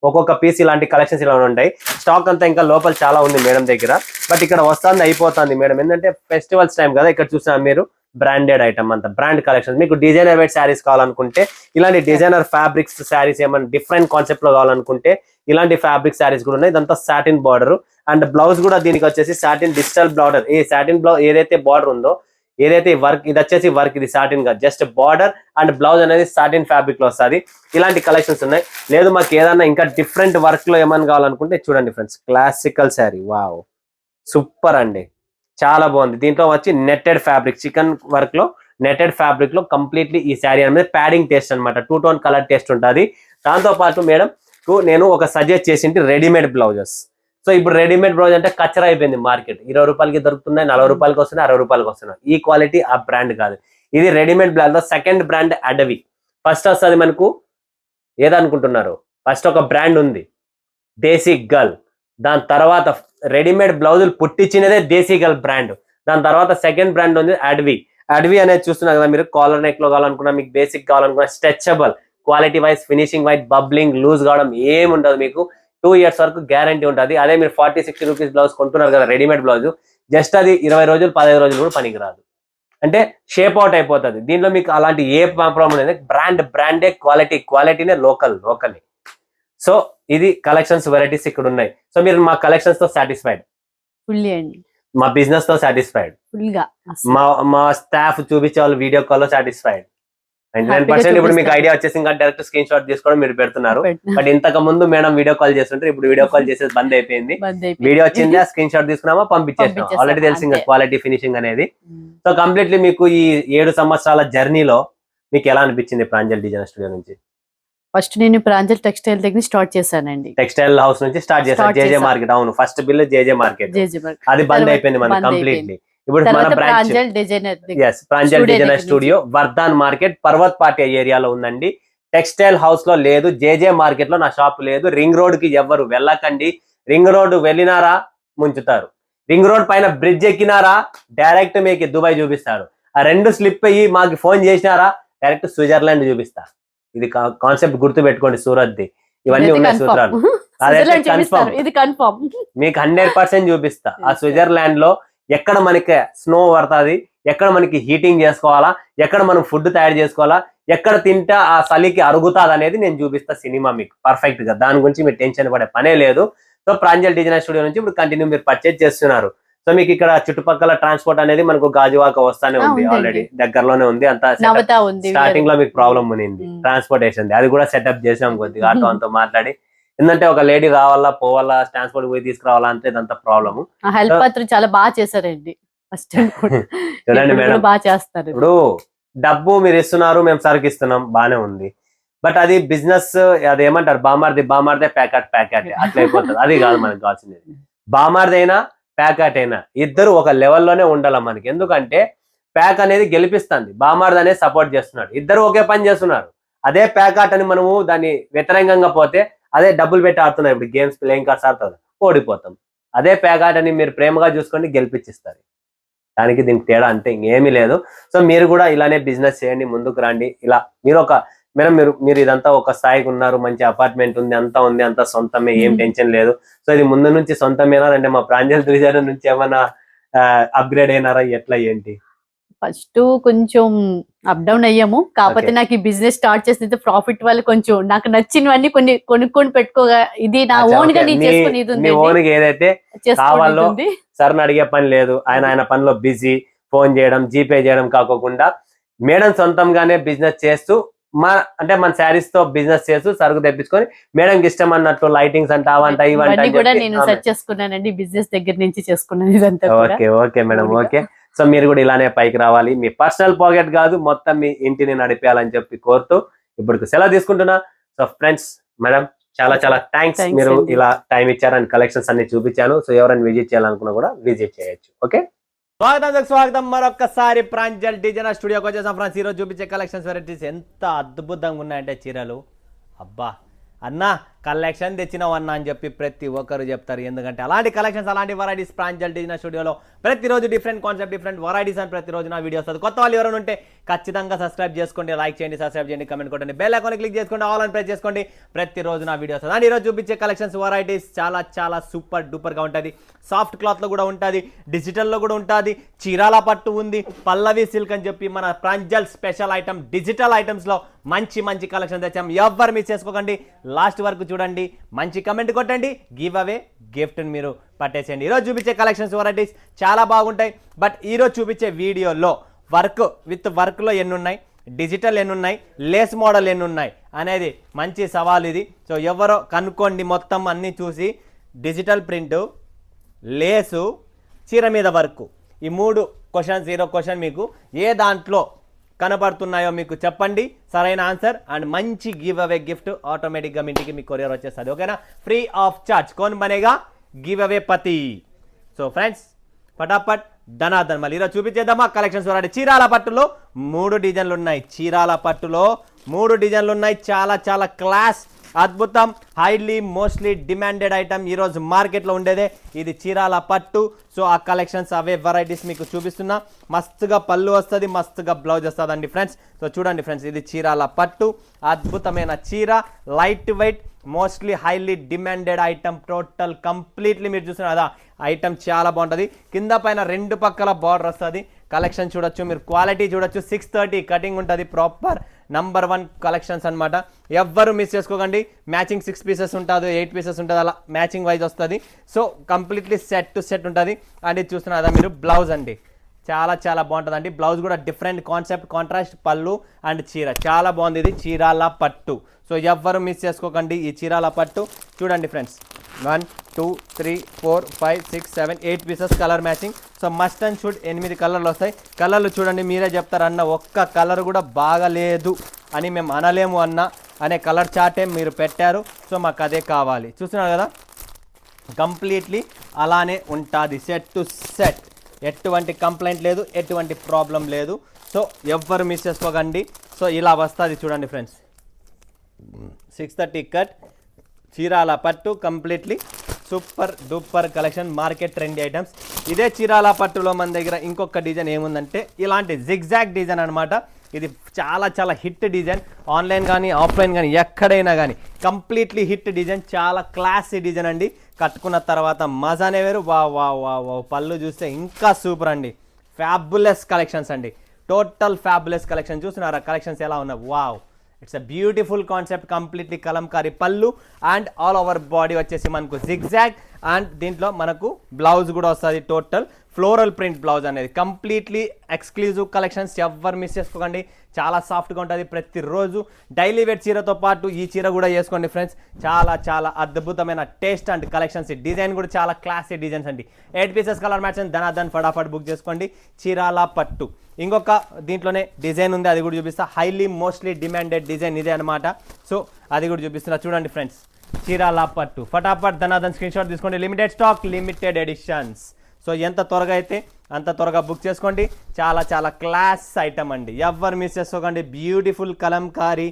ఒక్కొక్క పీస్ ఇలాంటి కలెక్షన్స్ ఇలా ఉంటాయి. స్టాక్ అంతా ఇంకా లోపల చాలా ఉంది మేడం దగ్గర, బట్ ఇక్కడ వస్తుంది అయిపోతుంది మేడం. ఏంటంటే ఫెస్టివల్స్ టైం కదా, ఇక్కడ చూసినా మీరు బ్రాండెడ్ ఐటమ్ అంతా బ్రాండ్ కలెక్షన్. మీకు డిజైనర్ వేర్ శారీస్ కావాలనుకుంటే ఇలాంటి డిజైనర్ ఫ్యాబ్రిక్స్ శారీస్, ఏమైనా డిఫరెంట్ కాన్సెప్ట్ లో కావాలనుకుంటే ఇలాంటి ఫ్యాబ్రిక్ శారీస్ కూడా ఉన్నాయి. ఇదంతా సాటిన్ బార్డర్ అండ్ బ్లౌజ్ కూడా దీనికి వచ్చేసి సాటిన్ డిజిటల్ బార్డర్. ఈ సాటిన్ బ్లౌజ్ ఏదైతే బార్డర్ ఉందో, ఏదైతే వర్క్, ఇది వచ్చేసి వర్క్, ఇది సాటిన్ గా జస్ట్ బార్డర్ అండ్ బ్లౌజ్ అనేది సాటిన్ ఫ్యాబ్రిక్ లో వస్తుంది. ఇలాంటి కలెక్షన్స్ ఉన్నాయి. లేదు మాకు ఏదన్నా ఇంకా డిఫరెంట్ వర్క్ లో ఏమైనా కావాలనుకుంటే చూడండి friends, classical sari, wow super అండి, చాలా బాగుంది. దీంట్లో వచ్చి నెట్టెడ్ ఫ్యాబ్రిక్, చికెన్ వర్క్ లో నెట్టెడ్ ఫ్యాబ్రిక్ లో కంప్లీట్లీ ఈ శారీ అనేది ప్యాడింగ్ టేస్ట్ అనమాట, 2 టోన్ కలర్ టేస్ట్ ఉంటుంది. దాంతో పాటు మేడం నేను ఒక సజెస్ట్ చేసింటి రెడీమేడ్ బ్లౌజెస్. సో ఇప్పుడు రెడీమేడ్ బ్లౌజ్ అంటే కచ్చరా అయిపోయింది మార్కెట్, 20 రూపాయలకి దొరుకుతున్నాయి, 40 రూపాయలకి వస్తున్నాయి, 60 రూపాయలకి వస్తున్నాయి. ఈ క్వాలిటీ ఆ బ్రాండ్ కాదు. ఇది రెడీమేడ్ బ్లాక్ లో సెకండ్ బ్రాండ్ అడవి. ఫస్ట్ వస్తుంది మనకు ఏదనుకుంటున్నారు, ఫస్ట్ ఒక బ్రాండ్ ఉంది దేశీ గర్ల్, దాని తర్వాత రెడీమేడ్ బ్లౌజులు పుట్టించినదే దేశీ గర్ల్ బ్రాండ్, దాని తర్వాత సెకండ్ బ్రాండ్ ఉంది అడవి. అడవి అనేది చూస్తున్నారు కదా మీరు, కాలర్ నెక్ లో కావాలనుకున్నా, మీకు బేసిక్ కావాలనుకున్నా, stretchable, quality wise finishing wise bubbling loose కావడం ఏమి ఉండదు, మీకు 2 years వరకు గ్యారంటీ ఉంటుంది. అదే మీరు 40-60 రూపీస్ బ్లౌజ్ కొంటున్నారు కదా రెడీమేడ్ బ్లౌజ్, జస్ట్ అది 20 రోజులు 15 రోజులు కూడా పనికిరాదు, అంటే షేప్ అవుట్ అయిపోతుంది. దీంట్లో మీకు అలాంటి ఏ ప్రాబ్లం లేదు. బ్రాండే, క్వాలిటీనే లోకల్. సో ఇది కలెక్షన్స్ వెరైటీస్ ఇక్కడ ఉన్నాయి. సో మీరు మా కలెక్షన్స్ తో సాటిస్ఫైడ్, ఫుల్లీ అండి, మా బిజినెస్ తో సాటిస్ఫైడ్, ఫుల్ గా మా స్టాఫ్ చూపించే వాళ్ళు వీడియో కాల్ లో సాటిస్ఫైడ్ 99%. ఇప్పుడు మీకు ఐడియా వచ్చేసి ఇంకా డైరెక్ట్ స్క్రీన్ షాట్ తీసుకోవడం మీరు పెడుతున్నారు. బట్ ఇంతకు ముందు మేడం వీడియో కాల్ చేస్తుంటే ఇప్పుడు వీడియో కాల్ చేసేది బంద్ అయిపోయింది. వీడియో వచ్చింది, ఆ స్క్రీన్ షాట్ తీసుకున్నామా పంపించేస్తాం, ఆల్రెడీ తెలిసి ఇంకా క్వాలిటీ ఫినిషింగ్ అనేది. సో కంప్లీట్లీ మీకు ఈ 7 సంవత్సరాల జర్నీలో మీకు ఎలా అనిపించింది ప్రాంజల్ డిజైన్ స్టూడియో నుంచి? ఫస్ట్ నేను ప్రాంజల్ టెక్స్టైల్ దగ్గర స్టార్ట్ చేశానండి, టెక్స్టైల్ హౌస్ నుంచి స్టార్ట్ చేశాను. జేజే మార్కెట్, అవును ఫస్ట్ బిల్ జేజే మార్కెట్, అది బంద్ అయిపోయింది మనకి కంప్లీట్లీ. ఇప్పుడు మన branch Pranjal designer studio Vardhan market Parvat Patiya ఏరియాలో ఉందండి. టెక్స్టైల్ హౌస్ లో లేదు, జేజే మార్కెట్ లో నా షాప్ లేదు. రింగ్ రోడ్ కి ఎవరు వెళ్ళకండి, రింగ్ రోడ్ వెళ్ళినారా ముంచుతారు, రింగ్ రోడ్ పైన బ్రిడ్జ్ ఎక్కినారా డైరెక్ట్ మీకు దుబాయ్ చూపిస్తాడు, ఆ 2 స్లిప్ అయ్యి మాకు ఫోన్ చేసినారా డైరెక్ట్ స్విట్జర్లాండ్ చూపిస్తా. ఇది కాన్సెప్ట్ గుర్తు పెట్టుకోండి, సూరత్ ది, ఇవన్నీ ఉన్నాయి సూత్రాలు. అదైతే కన్ఫర్మ్, మీకు 100% చూపిస్తా. ఆ స్విట్జర్లాండ్ లో ఎక్కడ మనకి స్నో పడుతుంది, ఎక్కడ మనకి హీటింగ్ చేసుకోవాలా, ఎక్కడ మనం ఫుడ్ తయారు చేసుకోవాలా, ఎక్కడ తింటే ఆ చలికి అరుగుతుంది అనేది నేను చూపిస్తా సినిమా మీకు పర్ఫెక్ట్ గా. దాని గురించి మీరు టెన్షన్ పడే పనే లేదు. సో ప్రాంజల్ డిజైనర్ స్టూడియో నుంచి ఇప్పుడు కంటిన్యూ మీరు పర్చేజ్ చేస్తున్నారు. సో మీకు ఇక్కడ చుట్టుపక్కల ట్రాన్స్పోర్ట్ అనేది మనకు గాజువాక వస్తానే ఉంది, ఆల్రెడీ దగ్గరలోనే ఉంది. అంతా స్టార్టింగ్ లో మీకు ప్రాబ్లం ఉంది ట్రాన్స్పోర్టేషన్, అది కూడా సెటప్ చేసాం కొద్దిగా ఆటో అంతా మాట్లాడి. ఎందుకంటే ఒక లేడీ రావాలా పోవాలా, ట్రాన్స్పోర్ట్ పోయి తీసుకురావాలా అంటే ఇదంతా ప్రాబ్లమ్. హెల్ప్ మాత్రం చాలా బాగా చేశారండి, ఫస్ట్ టైం చూడండి మేడం, బాగా చేస్తారు. ఇప్పుడు డబ్బు మీరు ఇస్తున్నారు, మేము సరుకు ఇస్తున్నాం, బానే ఉంది. బట్ అది బిజినెస్, అది ఏమంటారు బామార్దే ప్యాకెట్ అట్లా అయిపోతుంది. అది కాదు మనకు కావాల్సింది. బామార్ది అయినా ప్యాకెట్ అయినా ఇద్దరు ఒక లెవెల్లోనే ఉండాలి మనకి. ఎందుకంటే ప్యాక్ అనేది గెలిపిస్తుంది, బామార్ది అనేది సపోర్ట్ చేస్తున్నాడు, ఇద్దరు ఒకే పని చేస్తున్నారు. అదే ప్యాకెట్ అని మనము దాన్ని వ్యతిరేకంగా పోతే, అదే డబ్బులు పెట్టి ఆడుతున్నారు ఇప్పుడు గేమ్స్, ప్లేయింగ్ కార్డ్స్ ఆడుతారు, ఓడిపోతాం. అదే ప్యాకెట్ అని మీరు ప్రేమగా చూసుకోండి, గెలిపించిస్తారు. దానికి దీనికి తేడా అంతే, ఇంకేమీ లేదు. సో మీరు కూడా ఇలానే బిజినెస్ చేయండి, ముందుకు రండి. ఇలా మీరు ఒక మేడం మీరు ఇదంతా ఒక స్థాయికి ఉన్నారు, మంచి అపార్ట్మెంట్ ఉంది, అంతా సొంతమే, ఏం టెన్షన్ లేదు. సో ఇది ముందు నుంచి సొంతమేనా అంటే మా ప్రాంజల్ డిజైనర్ నుంచి ఏమైనా అప్గ్రేడ్ అయినారా, ఎట్లా ఏంటి? ఫస్ట్ కొంచెం అప్ డౌన్ అయ్యాము, కాకపోతే నాకు ఈ బిజినెస్ స్టార్ట్ చేసిన ప్రాఫిట్ వల్ల కొంచెం నాకు నచ్చినవన్నీ కొన్ని కొనుక్కొని పెట్టుకోగా, ఇది నా ఓన్ గా ఏదైతే కావాలో సార్ అడిగే పని లేదు. ఆయన పనిలో బిజీ, ఫోన్ చేయడం, జీపే చేయడం కాకోకుండా మేడం సొంతంగానే బిజినెస్ చేస్తూ మన శారీస్ తో బిజినెస్ చేస్తూ సరుకు తెప్పించుకొని మేడం ఇష్టం అన్నట్టు లైటింగ్స్ అంట అవంట ఇవంట కూడా నేను సెర్చ్ చేసుకున్నానండి, బిజినెస్ దగ్గర నుంచి చేసుకున్నాను ఇదంతా. Okay madam, okay. సో మీరు కూడా ఇలానే పైకి రావాలి, మీ పర్సనల్ పాకెట్ కాదు మొత్తం మీ ఇంటిని నడిపేయాలని చెప్పి కోరుతూ ఇప్పుడు సెలవు తీసుకుంటున్నా. సో ఫ్రెండ్స్, మేడం చాలా థ్యాంక్స్, మీరు ఇలా టైం ఇచ్చారని కలెక్షన్స్ అన్ని చూపించాను. సో ఎవరైనా విజిట్ చేయాలనుకున్నా కూడా విజిట్ చేయొచ్చు. ఓకే, స్వాగతం మరొకసారి ప్రాంజల్ డిజైనర్ స్టూడియోకి వచ్చేసాం ఫ్రెండ్స్. ఈరోజు చూపించే కలెక్షన్స్ వెరైటీస్ ఎంత అద్భుతంగా ఉన్నాయంటే చీరలు, అబ్బా అన్నా కలెక్షన్ తెచ్చినావన్నా అని చెప్పి ప్రతి ఒక్కరు చెప్తారు. ఎందుకంటే అలాంటి కలెక్షన్స్ అలాంటి వెరైటీస్ ప్రాంజల్ డిజినల్ స్టూడియోలో ప్రతిరోజు డిఫరెంట్ కాన్సెప్ట్ డిఫరెంట్ వెరైటీస్ అని ప్రతిరోజు నా వీడియో వస్తుంది. కొత్త వాళ్ళు ఎవరైనా ఉంటే ఖచ్చితంగా సబ్స్క్రైబ్ చేసుకోండి, లైక్ చేయండి, సబ్స్క్రైబ్ చేయండి, కమెంట్ కొట్టండి, బెల్ ఐకాన్ క్లిక్ చేసుకోండి, ఆల్ అని ప్రెస్ చేసుకోండి. ప్రతిరోజు నా వీడియో వస్తుంది. అండ్ ఈరోజు చూపించే కలెక్షన్స్ వెరైటీస్ చాలా చాలా సూపర్ డూపర్గా ఉంటుంది. సాఫ్ట్ క్లాత్లో కూడా ఉంటుంది, డిజిటల్లో కూడా ఉంటుంది, చీరాల పట్టు ఉంది, పల్లవి సిల్క్ అని చెప్పి మన ప్రాంజల్ స్పెషల్ ఐటమ్ డిజిటల్ ఐటమ్స్లో మంచి మంచి కలెక్షన్ తెచ్చాం. ఎవ్వరు మిస్ చేసుకోకండి, లాస్ట్ వరకు చూడండి, మంచి కమెంట్ కొట్టండి, గివ్ అవే గిఫ్ట్ని మీరు పట్టేసేయండి. ఈరోజు చూపించే కలెక్షన్స్ వెరైటీస్ చాలా బాగుంటాయి. బట్ ఈరోజు చూపించే వీడియోలో వర్క్ విత్ వర్క్లో ఎన్ని ఉన్నాయి, డిజిటల్ ఎన్ని ఉన్నాయి, లేస్ మోడల్ ఎన్ని ఉన్నాయి అనేది మంచి సవాల్ ఇది. సో ఎవరో కనుక్కోండి, మొత్తం అన్నీ చూసి డిజిటల్ ప్రింటు, లేసు, చీర మీద వర్క్, ఈ 3 క్వశ్చన్స్ 0 క్వశ్చన్ మీకు ఏ దాంట్లో కనబడుతున్నాయో మీకు చెప్పండి, సరైన ఆన్సర్ అండ్ మంచి గివ్ అవే గిఫ్ట్ ఆటోమేటిక్గా మీ ఇంటికి మీ కొరియర్ వచ్చేస్తుంది. ఓకేనా, ఫ్రీ ఆఫ్ చార్జ్. కౌన్ బనేగా గివ్ అవే పతి. సో ఫ్రెండ్స్ పటాపట్ ధనాధన్ మళ్ళీ ఈరోజు చూపించేద్దామా కలెక్షన్స్ వెరైటీ. చీరాల పట్టులో 3 డిజైన్లు ఉన్నాయి, చీరాల పట్టులో 3 డిజైన్లు ఉన్నాయి. చాలా చాలా క్లాస్, అద్భుతం, హైలీ మోస్ట్లీ డిమాండెడ్ ఐటమ్ ఈరోజు మార్కెట్లో ఉండేదే ఇది చీరాల పట్టు. సో ఆ కలెక్షన్స్ అవే వెరైటీస్ మీకు చూపిస్తున్నా. మస్తుగా పళ్ళు వస్తుంది, మస్తుగా బ్లౌజ్ వస్తుందండి ఫ్రెండ్స్. సో చూడండి ఫ్రెండ్స్, ఇది చీరాల పట్టు, అద్భుతమైన చీర, light weight, mostly highly demanded item. Total completely మీరు చూస్తున్నారు కదా, ఐటమ్ చాలా బాగుంటుంది. కింద పైన 2 పక్కల బార్డర్ వస్తుంది. కలెక్షన్ చూడొచ్చు మీరు, క్వాలిటీ చూడొచ్చు. 630 కటింగ్ ఉంటుంది, ప్రాపర్ నంబర్ 1 కలెక్షన్స్ అనమాట. ఎవ్వరు మిస్ చేసుకోకండి. మ్యాచింగ్ 6 పీసెస్ ఉంటుంది, 8 పీసెస్ ఉంటుంది, అలా మ్యాచింగ్ వైజ్ వస్తుంది. So completely set to set ఉంటుంది. అండ్ ఇది చూస్తున్నారు కదా మీరు, బ్లౌజ్ అండి చాలా చాలా బాగుంటుంది అండి. బ్లౌజ్ కూడా డిఫరెంట్ కాన్సెప్ట్, కాంట్రాస్ట్ పళ్ళు అండ్ చీర చాలా బాగుంది. ఇది చీరాల పట్టు. సో ఎవ్వరు మిస్ చేసుకోకండి ఈ చీరాల పట్టు. చూడండి friends, 1 2 3 4 5 6 7 8 pieces colour matching. So must and should 8 కలర్లు వస్తాయి. కలర్లు చూడండి, మీరే చెప్తారు అన్న ఒక్క కలర్ కూడా బాగలేదు అని మేము అనలేము అనే కలర్ చార్టే మీరు పెట్టారు. సో మాకు అదే కావాలి. చూస్తున్నారు కదా, కంప్లీట్లీ అలానే ఉంటుంది, సెట్ టు సెట్. ఎటువంటి కంప్లైంట్ లేదు, ఎటువంటి ప్రాబ్లం లేదు. సో ఎవ్వరు మిస్ చేసుకోకండి. సో ఇలా వస్తుంది చూడండి ఫ్రెండ్స్, 630 కట్ చీరాల పట్టు, completely super duper collection, market trend items. ఇదే చీరాల పట్టులో మన దగ్గర ఇంకొక డిజైన్ ఏముందంటే ఇలాంటి జిగ్జాగ్ డిజైన్ అనమాట. ఇది చాలా చాలా హిట్ డిజైన్, ఆన్లైన్ కానీ ఆఫ్లైన్ కానీ ఎక్కడైనా కానీ కంప్లీట్లీ హిట్ డిజైన్. చాలా క్లాసీ డిజైన్ అండి. కట్టుకున్న తర్వాత మజానే వేరు. వా వా వా వా పళ్ళు చూస్తే ఇంకా సూపర్ అండి. ఫ్యాబులెస్ కలెక్షన్స్ అండి, టోటల్ ఫ్యాబులెస్ కలెక్షన్. చూస్తున్నారా కలెక్షన్స్ ఎలా ఉన్నాయి? Wow, it's a beautiful concept. Completely Kalamkari పళ్ళు అండ్ ఆల్ ఓవర్ బాడీ వచ్చేసి మనకు జిగ్జాగ్. అండ్ దీంట్లో మనకు బ్లౌజ్ కూడా వస్తుంది, టోటల్ ఫ్లోరల్ ప్రింట్ బ్లౌజ్ అనేది. కంప్లీట్లీ ఎక్స్క్లూజివ్ కలెక్షన్స్, ఎవ్వరు మిస్ చేసుకోకండి. చాలా సాఫ్ట్గా ఉంటుంది. ప్రతిరోజు డైలీ వేర్ చీరతో పాటు ఈ చీర కూడా వేసుకోండి ఫ్రెండ్స్. చాలా చాలా అద్భుతమైన టేస్ట్ అండ్ కలెక్షన్స్. ఈ డిజైన్ కూడా చాలా క్లాసీ డిజైన్స్ అండి. 8 పీసెస్ కలర్ మ్యాచ్ అండ్ ధనాధన్ ఫటాఫట్ బుక్ చేసుకోండి. చీరాల పట్టు. ఇంకొక దీంట్లోనే డిజైన్ ఉంది, అది కూడా చూపిస్తా. హైలీ మోస్ట్లీ డిమాండెడ్ డిజైన్ ఇదే అనమాట. సో అది కూడా చూపిస్తున్నా చూడండి ఫ్రెండ్స్, చీరాల పట్టు. ఫటాఫట్ ధనాధన్ స్క్రీన్ షాట్ తీసుకోండి. Limited stock, limited editions. So ఎంత త్వరగా అయితే అంత త్వరగా బుక్ చేసుకోండి. చాలా చాలా క్లాస్ ఐటమ్ అండి, ఎవ్వరు మిస్ చేసుకోకండి. Beautiful Kalamkari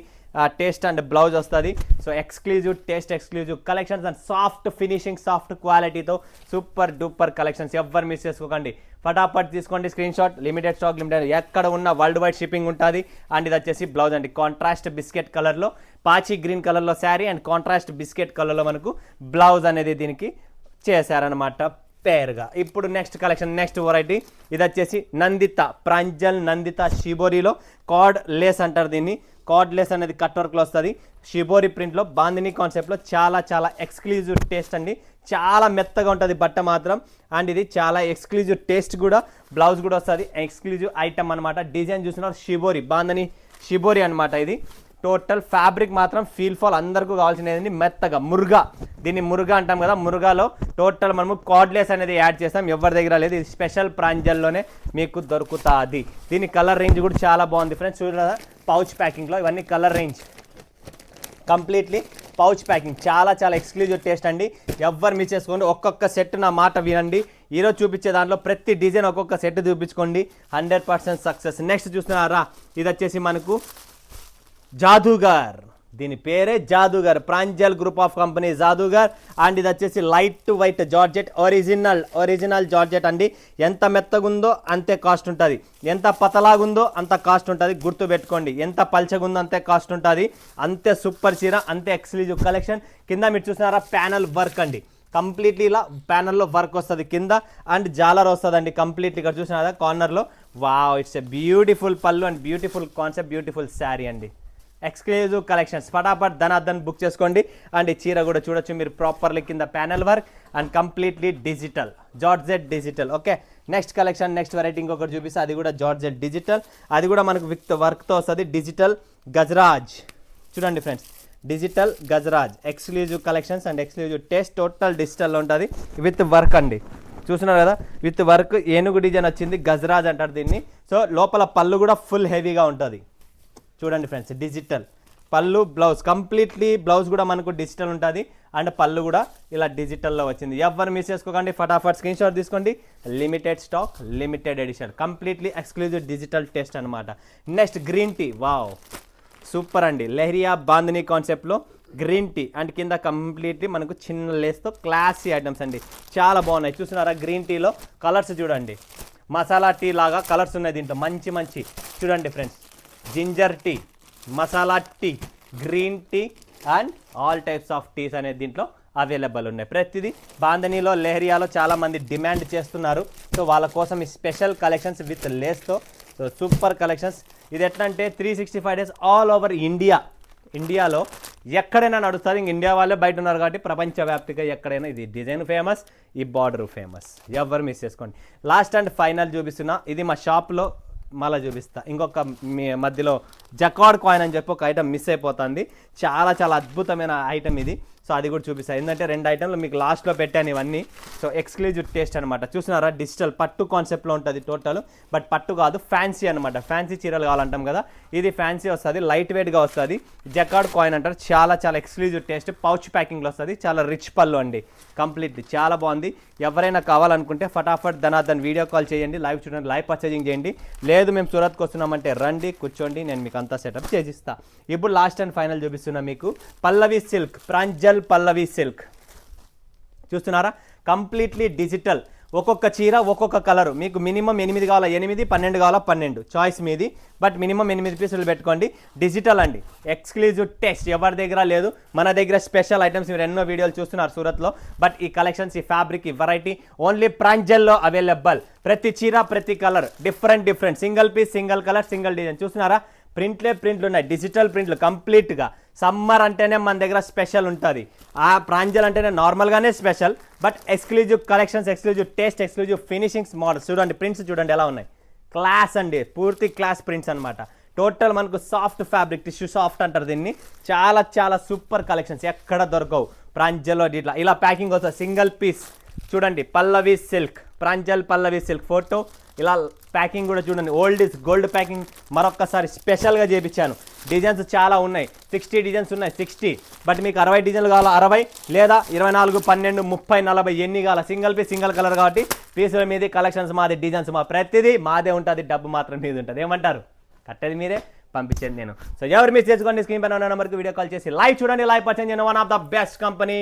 taste and blouse వస్తుంది. So exclusive taste, exclusive collections and soft finishing, soft క్వాలిటీతో సూపర్ డూపర్ కలెక్షన్స్. ఎవ్వరు మిస్ చేసుకోకండి, ఫటాఫట్ తీసుకోండి screen shot. Limited stock, limited, ఎక్కడ ఉన్న వరల్డ్ వైడ్ షిప్పింగ్ ఉంటుంది. అండ్ ఇది వచ్చేసి బ్లౌజ్ అండి, కాంట్రాస్ట్ బిస్కెట్ కలర్లో, పాచి గ్రీన్ కలర్లో శారీ అండ్ కాంట్రాస్ట్ బిస్కెట్ కలర్లో మనకు బ్లౌజ్ అనేది దీనికి చేశారనమాట పేరుగా. ఇప్పుడు నెక్స్ట్ కలెక్షన్, నెక్స్ట్ వెరైటీ. ఇది వచ్చేసి నందిత, ప్రాంజల్ నందిత షిబోరిలో కార్డ్ లేస్ అంటారు దీన్ని. కార్డ్ లేస్ అనేది కట్ వర్క్లో వస్తుంది, షిబోరి ప్రింట్లో, బాందిని కాన్సెప్ట్లో. చాలా చాలా ఎక్స్క్లూజివ్ టేస్ట్ అండి, చాలా మెత్తగా ఉంటుంది బట్ట మాత్రం. అండ్ ఇది చాలా ఎక్స్క్లూజివ్ టేస్ట్ కూడా. బ్లౌజ్ కూడా వస్తుంది, ఎక్స్క్లూజివ్ ఐటమ్ అనమాట. డిజైన్ చూస్తున్నారు, షిబోరి, బాందని షిబోరి అనమాట. ఇది టోటల్ ఫ్యాబ్రిక్ మాత్రం ఫీల్ ఫాల్ అందరికీ కావాల్సినది మెత్తగా, మురుగా. దీన్ని మురుగా అంటాం కదా, మురుగాలో టోటల్ మనము కార్డ్లెస్ అనేది యాడ్ చేస్తాం. ఎవరి దగ్గర లేదు, ఇది స్పెషల్ ప్రాంజల్లోనే మీకు దొరుకుతుంది. దీని కలర్ రేంజ్ కూడా చాలా బాగుంది ఫ్రెండ్స్. చూడరా పౌచ్ ప్యాకింగ్లో ఇవన్నీ colour range, completely pouch packing. చాలా చాలా ఎక్స్క్లూజివ్ టేస్ట్ అండి, ఎవ్వరు మిస్ చేసుకోండి. ఒక్కొక్క సెట్ నా మాట వినండి. ఈరోజు చూపించే దాంట్లో ప్రతి డిజైన్ ఒక్కొక్క సెట్ చూపించుకోండి, 100% సక్సెస్. నెక్స్ట్ చూస్తున్నారా, ఇది వచ్చేసి మనకు జాదూగర్ దీని పేరే Jadugar, Pranjal group of company Jadugar. And ఇది వచ్చేసి light white georgette, original georgette అండి. ఎంత మెత్తగుందో అంతే కాస్ట్ ఉంటుంది, ఎంత పతలాగుందో అంత కాస్ట్ ఉంటుంది. గుర్తు పెట్టుకోండి, ఎంత పల్చగుందో అంతే కాస్ట్ ఉంటుంది. అంతే సూపర్ చీర, అంతే ఎక్స్క్లూజివ్ కలెక్షన్. కింద మీరు చూసినారా ప్యానల్ వర్క్ అండి, కంప్లీట్లీ ఇలా ప్యానల్లో వర్క్ వస్తుంది కింద. అండ్ జాలర్ వస్తుందండి కంప్లీట్లీ. ఇక్కడ చూసినారా కార్నర్లో. వావ్, ఇట్స్ ఎ బ్యూటిఫుల్ పళ్ళు and beautiful concept, beautiful sari అండి. ఎక్స్క్లూజివ్ కలెక్షన్స్, ఫటాఫట్ ధనార్దన్ బుక్ చేసుకోండి. అండ్ ఈ చీర కూడా చూడొచ్చు మీరు ప్రాపర్లీ, కింద panel work and completely digital, georgette digital. Okay, next collection, next variety ఇంకొకటి చూపిస్తే అది కూడా జార్జెట్ డిజిటల్. అది కూడా మనకు విత్ వర్క్తో వస్తుంది. డిజిటల్ గజరాజ్ చూడండి friends, digital Gajraj exclusive collections and exclusive taste. Total డిజిటల్లో ఉంటుంది విత్ వర్క్ అండి. చూస్తున్నారు కదా, విత్ వర్క్ ఏనుగు డిజైన్ వచ్చింది, గజరాజ్ అంటారు దీన్ని. సో లోపల పళ్ళు కూడా ఫుల్ హెవీగా ఉంటుంది. చూడండి ఫ్రెండ్స్, డిజిటల్ పళ్ళు, బ్లౌజ్ కంప్లీట్లీ బ్లౌజ్ కూడా మనకు డిజిటల్ ఉంటుంది. అండ్ పళ్ళు కూడా ఇలా డిజిటల్లో వచ్చింది. ఎవరు మిస్ చేసుకోకండి, ఫటాఫట్ స్క్రీన్ షాట్ తీసుకోండి. Limited stock, limited edition, completely exclusive digital taste అనమాట. Next green tea, wow super అండి. లెహరియా బాందిని కాన్సెప్ట్లో గ్రీన్ టీ. అండ్ కింద కంప్లీట్లీ మనకు చిన్న లేస్తో క్లాసీ ఐటమ్స్ అండి, చాలా బాగున్నాయి. చూస్తున్నారా గ్రీన్ టీలో కలర్స్ చూడండి, మసాలా టీ లాగా కలర్స్ ఉన్నాయి దీంట్లో, మంచి మంచి. చూడండి friends, ginger tea, masala tea, green tea and all types of teas అనేది దీంట్లో అవైలబుల్ ఉన్నాయి. ప్రతిదీ బాందనీలో, లెహరియాలో చాలామంది డిమాండ్ చేస్తున్నారు. సో వాళ్ళ కోసం ఈ స్పెషల్ కలెక్షన్స్ విత్ లేస్తో. So super collections. ఇది ఎట్లా అంటే 365 డేస్ ఆల్ ఓవర్ ఇండియాలో ఎక్కడైనా నడుస్తుంది. ఇంక ఇండియా వాళ్ళే బయట ఉన్నారు కాబట్టి ప్రపంచవ్యాప్తిగా ఎక్కడైనా ఇది డిజైన్ ఫేమస్, ఈ బార్డర్ ఫేమస్. ఎవరు మిస్ చేసుకోండి. లాస్ట్ అండ్ ఫైనల్ చూపిస్తున్నా, ఇది మా షాప్లో మళ్ళీ చూపిస్తా. ఇంకొక మీ మధ్యలో జకార్డ్ కాయిన్ అని చెప్పి ఒక ఐటమ్ మిస్ అయిపోతుంది, చాలా చాలా అద్భుతమైన ఐటమ్ ఇది. సో అది కూడా చూపిస్తాను, ఎందుకంటే 2 ఐటమ్లు మీకు లాస్ట్లో పెట్టాను ఇవన్నీ. సో ఎక్స్క్లూజివ్ టేస్ట్ అనమాట. చూసినారా, డిజిటల్ పట్టు కాన్సెప్ట్లో ఉంటుంది టోటల్, బట్ పట్టు కాదు, ఫ్యాన్సీ అనమాట. ఫ్యాన్సీ చీరలు కావాలంటాం కదా, ఇది ఫ్యాన్సీ వస్తుంది, లైట్ వెయిట్గా వస్తుంది. జకార్డ్ కాయిన్ అంటారు, చాలా చాలా ఎక్స్క్లూజివ్ టేస్ట్. పౌచ్ ప్యాకింగ్లో వస్తుంది, చాలా రిచ్ పళ్ళు అండి, కంప్లీట్లీ చాలా బాగుంది. ఎవరైనా కావాలనుకుంటే ఫటాఫట్ ధనార్దన్ వీడియో కాల్ చేయండి, లైవ్ చూడండి, లైవ్ పర్చేజింగ్ చేయండి. లేదు మేము సూరత్కి వస్తున్నామంటే రండి, కూర్చోండి, నేను మీకు అంతా సెటప్ చేసిస్తా. ఇప్పుడు లాస్ట్ అండ్ ఫైనల్ చూపిస్తున్నా మీకు పల్లవి సిల్క్, ప్రాంజల్ పల్లవి సిల్క్. చూస్తున్నారా, కంప్లీట్లీ డిజిటల్. ఒక్కొక్క చీర ఒక్కొక్క కలరు. మీకు మినిమం 8 కావాలా 8, 12 కావాలా 12, చాయిస్ మీది. బట్ మినిమం 8 పీసులు పెట్టుకోండి. డిజిటల్ అండి, ఎక్స్క్లూజివ్ టెస్ట్ ఎవరి దగ్గర లేదు, మన దగ్గర స్పెషల్ ఐటమ్స్. మీరు ఎన్నో వీడియోలు చూస్తున్నారు సూరత్లో, బట్ ఈ కలెక్షన్స్, ఈ ఫ్యాబ్రిక్, ఈ వెరైటీ ఓన్లీ ప్రాంజల్లో అవైలబుల్. ప్రతి చీర, ప్రతి colour different, single piece, single colour, single design. చూస్తున్నారా, ప్రింట్లు ఉన్నాయి, డిజిటల్ ప్రింట్లు కంప్లీట్గా. సమ్మర్ అంటేనే మన దగ్గర స్పెషల్ ఉంటుంది. ఆ ప్రాంజల్ అంటేనే నార్మల్గానే special, but exclusive collections, exclusive taste, exclusive finishings, models చూడండి, ప్రింట్స్ చూడండి ఎలా ఉన్నాయి, క్లాస్ అండి, పూర్తి క్లాస్ ప్రింట్స్ అనమాట. టోటల్ మనకు సాఫ్ట్ ఫ్యాబ్రిక్, టిష్యూ సాఫ్ట్ అంటారు దీన్ని. చాలా చాలా సూపర్ కలెక్షన్స్, ఎక్కడ దొరకవు ప్రాంజల్లో. ఇలా ప్యాకింగ్ వస్తుంది, సింగిల్ పీస్. చూడండి, పల్లవి సిల్క్, ప్రాంజల్ పల్లవి సిల్క్ ఫోటో. ఇలా ప్యాకింగ్ కూడా చూడండి, ఓల్డ్ ఇస్ గోల్డ్ ప్యాకింగ్. మరొక్కసారి స్పెషల్గా చేయించాను. డిజైన్స్ చాలా ఉన్నాయి, 60 డిజైన్స్ ఉన్నాయి, 60. బట్ మీకు 60 డిజైన్లు కావాలా 60, లేదా 24, 12, 30, 40 ఎన్ని కావాలా. సింగిల్ పీస్, సింగిల్ కలర్ కాబట్టి పీసుల మీది, కలెక్షన్స్ మాది, డిజైన్స్ మా, ప్రతిదీ మాదే ఉంటుంది, డబ్బు మాత్రం మీది ఉంటుంది. ఏమంటారు, కట్టేది మీరే, పంపించేది నేను. సో ఎవరు మిస్ చేసుకోండి, స్క్రీన్ పైన ఉన్న నెంబర్కి వీడియో కాల్ చేసి లైవ్ చూడండి, లైవ్ పర్చేజ్ చేయండి. One of the best company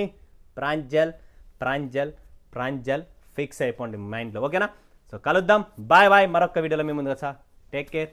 Pranjal fix అయిపోండి మైండ్లో, ఓకేనా. సో కలుద్దాం, బాయ్. మరొక వీడియోలో మీ ముందుగా సార్, టేక్ కేర్.